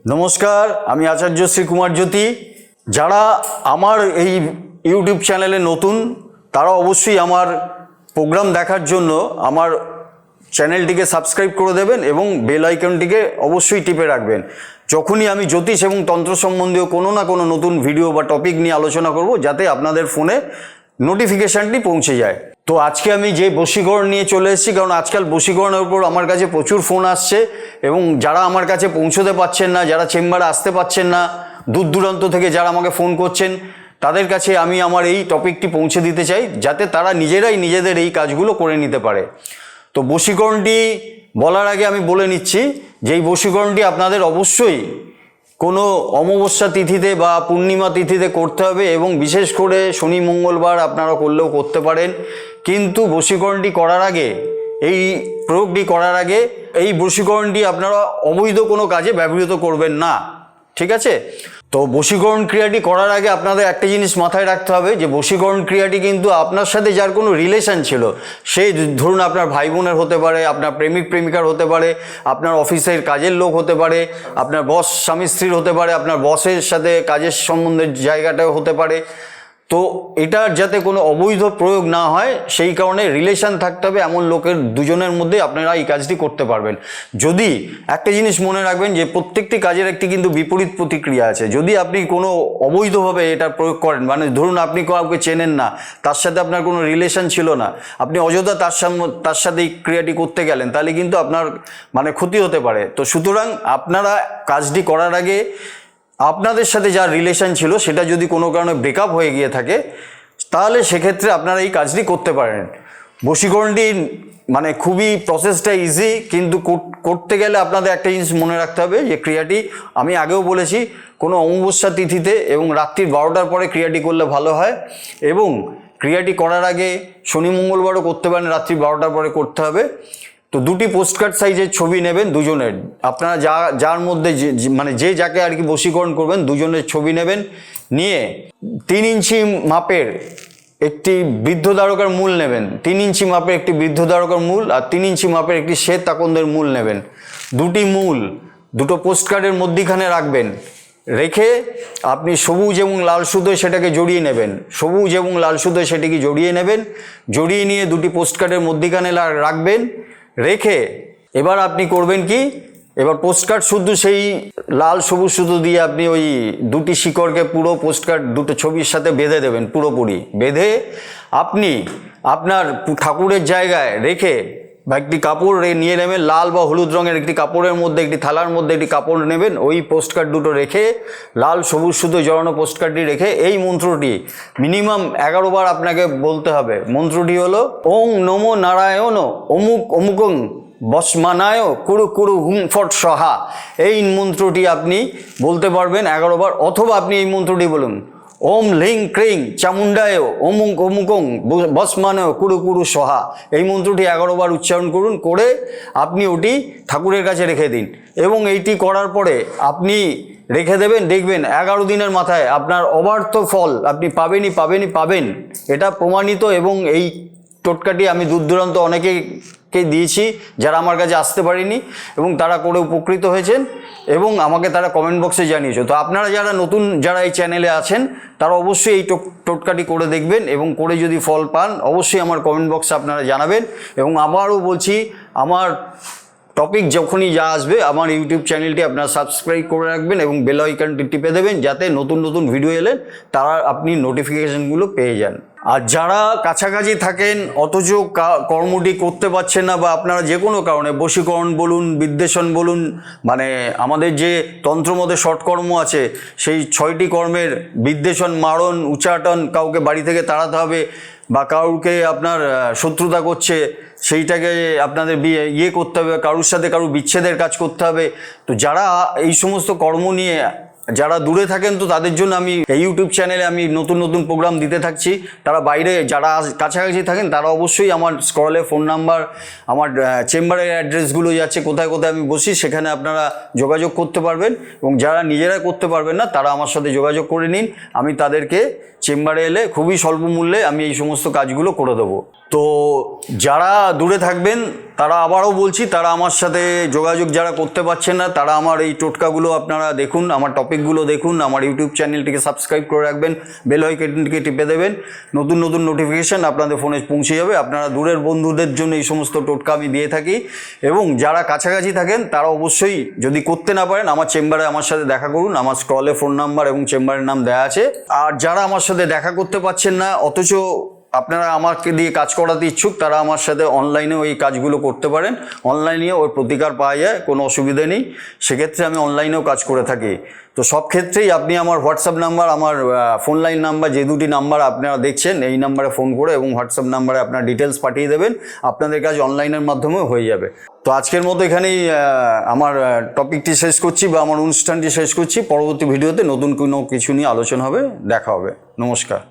নমস্কার, আমি আচার্য শ্রী কুমার জ্যোতি। যারা আমার এই ইউটিউব চ্যানেলে নতুন তারা অবশ্যই আমার প্রোগ্রাম দেখার জন্য আমার চ্যানেলটিকে সাবস্ক্রাইব করে দেবেন এবং বেল আইকনটিকে অবশ্যই টিপে রাখবেন। যখনই আমি জ্যোতিষ এবং তন্ত্র সম্বন্ধীয় কোনো না কোনো নতুন ভিডিও বা টপিক নিয়ে আলোচনা করব, যাতে আপনাদের ফোনে নোটিফিকেশানটি পৌঁছে যায়। তো আজকে আমি যে বশীকরণ নিয়ে চলে এসেছি, কারণ আজকাল বশীকরণের উপর আমার কাছে প্রচুর ফোন আসছে এবং যারা আমার কাছে পৌঁছতে পারছেন না, যারা চেম্বারে আসতে পারছেন না, দূর দূরান্ত থেকে যারা আমাকে ফোন করছেন, তাদের কাছে আমি আমার এই টপিকটি পৌঁছে দিতে চাই, যাতে তারা নিজেরাই নিজেদের এই কাজগুলো করে নিতে পারে। তো বশীকরণটি বলার আগে আমি বলে নিচ্ছি যে এই বশীকরণটি আপনাদের অবশ্যই কোনো অমাবস্যা তিথিতে বা পূর্ণিমা তিথিতে করতে হবে এবং বিশেষ করে শনি মঙ্গলবার আপনারা করলেও করতে পারেন। কিন্তু বশীকরণটি করার আগে, এই প্রয়োগটি করার আগে এই বশীকরণটি আপনারা অবৈধ কোনো কাজে ব্যবহৃত করবেন না, ঠিক আছে? তো বশীকরণ ক্রিয়াটি করার আগে আপনাদের একটা জিনিস মাথায় রাখতে হবে যে বশীকরণ ক্রিয়াটি কিন্তু আপনার সাথে যার কোনো রিলেশন ছিল, সেই ধরুন আপনার ভাই বোনের হতে পারে, আপনার প্রেমিক প্রেমিকার হতে পারে, আপনার অফিসের কাজের লোক হতে পারে, আপনার বস স্বামী স্ত্রীর হতে পারে, আপনার বসের সাথে কাজের সম্বন্ধের জায়গাটাও হতে পারে। তো এটার যাতে কোনো অবৈধ প্রয়োগ না হয় সেই কারণে রিলেশন থাকতে হবে এমন লোকের দুজনের মধ্যে আপনারা এই কাজটি করতে পারবেন। যদি একটা জিনিস মনে রাখবেন যে প্রত্যেকটি কাজের একটি কিন্তু বিপরীত প্রতিক্রিয়া আছে। যদি আপনি কোনো অবৈধভাবে এটা প্রয়োগ করেন, মানে ধরুন আপনি কাউকে চেনেন না, তার সাথে আপনার কোনো রিলেশন ছিল না, আপনি অযথা তার সাথে এই ক্রিয়াটি করতে গেলেন, তাহলে কিন্তু আপনার মানে ক্ষতি হতে পারে। তো সুতরাং আপনারা কাজটি করার আগে আপনাদের সাথে যার রিলেশন ছিল সেটা যদি কোনো কারণে ব্রেকআপ হয়ে গিয়ে থাকে, তাহলে সেক্ষেত্রে আপনারা এই কাজটি করতে পারেন। বশীকরণটি মানে খুবই প্রসেসটা ইজি, কিন্তু করতে গেলে আপনাদের একটা জিনিস মনে রাখতে হবে যে ক্রিয়াটি আমি আগেও বলেছি কোনো অমাবস্যা তিথিতে এবং রাত্রির 12টার পরে ক্রিয়াটি করলে ভালো হয়। এবং ক্রিয়াটি করার আগে শনি মঙ্গলবারও করতে পারেন, রাত্রি 12টার পরে করতে হবে। তো দুটি পোস্টকার্ড সাইজের ছবি নেবেন দুজনের, আপনারা যার মধ্যে মানে যে যাকে আর কি বশীকরণ করবেন দুজনের ছবি নেবেন, নিয়ে 3 ইঞ্চি মাপের একটি বৃদ্ধ দ্বারকার মূল নেবেন, 3 ইঞ্চি মাপের একটি বৃদ্ধ দ্বারকার মূল আর 3 ইঞ্চি মাপের একটি শ্বেত আকন্দের মূল নেবেন। দুটি মূল দুটো পোস্টকার্ডের মধ্যিখানে রাখবেন, রেখে আপনি সবুজ এবং লাল সুতোয় সেটাকে জড়িয়ে নেবেন, সবুজ এবং লাল সুতোয় সেটিকে জড়িয়ে নেবেন, জড়িয়ে নিয়ে দুটি পোস্টকার্ডের মধ্যিখানে রাখবেন, রেখে এবার আপনি করবেন কি, এবার পোস্টকার্ড শুধু সেই লাল সবুজ সুতো দিয়ে আপনি ওই দুটি শিকড়কে পুরো পোস্টকার্ড দুটো ছবির সাথে বেঁধে দেবেন, পুরোপুরি বেঁধে আপনি আপনার ঠাকুরের জায়গায় রেখে বা একটি কাপড় নিয়ে নেবেন, লাল বা হলুদ রঙের একটি কাপড়ের মধ্যে, একটি থালার মধ্যে একটি কাপড় নেবেন, ওই পোস্টকার্ড দুটো রেখে লাল সবুজ সুতো জড়ানো পোস্টকার্ডটি রেখে এই মন্ত্রটি মিনিমাম 11 বার আপনাকে বলতে হবে। মন্ত্রটি হলো ওং নমো নারায়ণ অমুক অমুকং বসমানায় কুরু কুরু হুম ফট সহা। এই মন্ত্রটি আপনি বলতে পারবেন 11 বার, অথবা আপনি এই মন্ত্রটি বলুন ওম লিং ক্রিং চামুণ্ডায় অমুক অমুকং বসমানায় কুরু কুরু সহা। এই মন্ত্রটি 11 বার উচ্চারণ করুন, করে আপনি ওটি ঠাকুরের কাছে রেখে দিন। এবং এইটি করার পরে আপনি রেখে দেবেন, দেখবেন 11 দিনের মাথায় আপনার অবার্থ ফল আপনি পাবেন। এটা প্রমাণিত। এবং এই টোটকাটি আমি দূর দূরান্ত অনেকেকে দিয়েছি যারা আমার কাছে আসতে পারেনি এবং তারা করে উপকৃত হয়েছেন এবং আমাকে তারা কমেন্ট বক্সে জানিয়েছে। তো আপনারা যারা নতুন যারা এই চ্যানেলে আছেন তারা অবশ্যই এই টোটকাটি করে দেখবেন এবং করে যদি ফল পান অবশ্যই আমার কমেন্ট বক্সে আপনারা জানাবেন। এবং আবারও বলছি, আমার টপিক যখনই যা আসবে আমার ইউটিউব চ্যানেলটি আপনারা সাবস্ক্রাইব করে রাখবেন এবং বেল আইকনটি টিপে দেবেন, যাতে নতুন নতুন ভিডিও এলে তারা আপনি নোটিফিকেশানগুলো পেয়ে যান। আর যারা কাছাকাছি থাকেন অথচ কর্মটি করতে পারছেন না, বা আপনারা যে কোনো কারণে বশীকরণ বলুন, বিদ্বেষণ বলুন, মানে আমাদের যে তন্ত্রমতে ষটকর্ম আছে সেই 6টি কর্মের বিদ্বেষণ, মারণ, উচ্চাটন, কাউকে বাড়ি থেকে তাড়াতে হবে বা কাউকে আপনার শত্রুতা করছে সেইটাকে আপনাদের করতে হবে, কারুর সাথে কারুর বিচ্ছেদের কাজ করতে হবে। তো যারা এই সমস্ত কর্ম নিয়ে যারা দূরে থাকেন, তো তাদের জন্য আমি এই ইউটিউব চ্যানেলে আমি নতুন নতুন প্রোগ্রাম দিতে থাকছি। তারা বাইরে যারা কাছাকাছি থাকেন তারা অবশ্যই আমার স্ক্রলে ফোন নাম্বার, আমার চেম্বারের অ্যাড্রেসগুলো যাচ্ছে, কোথায় কোথায় আমি বসি সেখানে আপনারা যোগাযোগ করতে পারবেন। এবং যারা নিজেরা করতে পারবেন না তারা আমার সাথে যোগাযোগ করে নিন, আমি তাদেরকে চেম্বারে এলে খুবই স্বল্প মূল্যে আমি এই সমস্ত কাজগুলো করে দেবো। তো যারা দূরে থাকবেন তারা আবারও বলছি, তারা আমার সাথে যোগাযোগ যারা করতে পারছেন না, তারা আমার এই টোটকাগুলো আপনারা দেখুন, আমার টপিকগুলো দেখুন, আমার ইউটিউব চ্যানেলটিকে সাবস্ক্রাইব করে রাখবেন, বেল আইকনটিকে টিপে দেবেন, নতুন নতুন নোটিফিকেশান আপনাদের ফোনে পৌঁছে যাবে। আপনারা দূরের বন্ধুদের জন্য এই সমস্ত টোটকা আমি দিয়ে থাকি, এবং যারা কাছাকাছি থাকেন তারা অবশ্যই যদি করতে না পারেন আমার চেম্বারে আমার সাথে দেখা করুন। আমার স্ক্রলে ফোন নাম্বার এবং চেম্বারের নাম দেওয়া আছে। আর যারা আমার সাথে দেখা করতে পারছেন না অথচ আপনারা আমাকে দিয়ে কাজ করাতে ইচ্ছুক, তারা আমার সাথে অনলাইনেও এই কাজগুলো করতে পারেন। অনলাইনে ওর প্রতিকার পাওয়া যায়, কোনো অসুবিধা নেই। সেক্ষেত্রে আমি অনলাইনেও কাজ করে থাকি। তো সব ক্ষেত্রেই আপনি আমার হোয়াটসঅ্যাপ নাম্বার, আমার ফোন লাইন নাম্বার, যে দুটি নাম্বার আপনারা দেখছেন এই নাম্বারে ফোন করে এবং হোয়াটসঅ্যাপ নাম্বারে আপনার ডিটেলস পাঠিয়ে দেবেন, আপনাদের কাজ অনলাইনের মাধ্যমেও হয়ে যাবে। তো আজকের মতো এখানেই আমার টপিকটি শেষ করছি বা আমার অনুষ্ঠানটি শেষ করছি। পরবর্তী ভিডিওতে নতুন কোনো কিছু নিয়ে আলোচনা হবে, দেখা হবে। নমস্কার।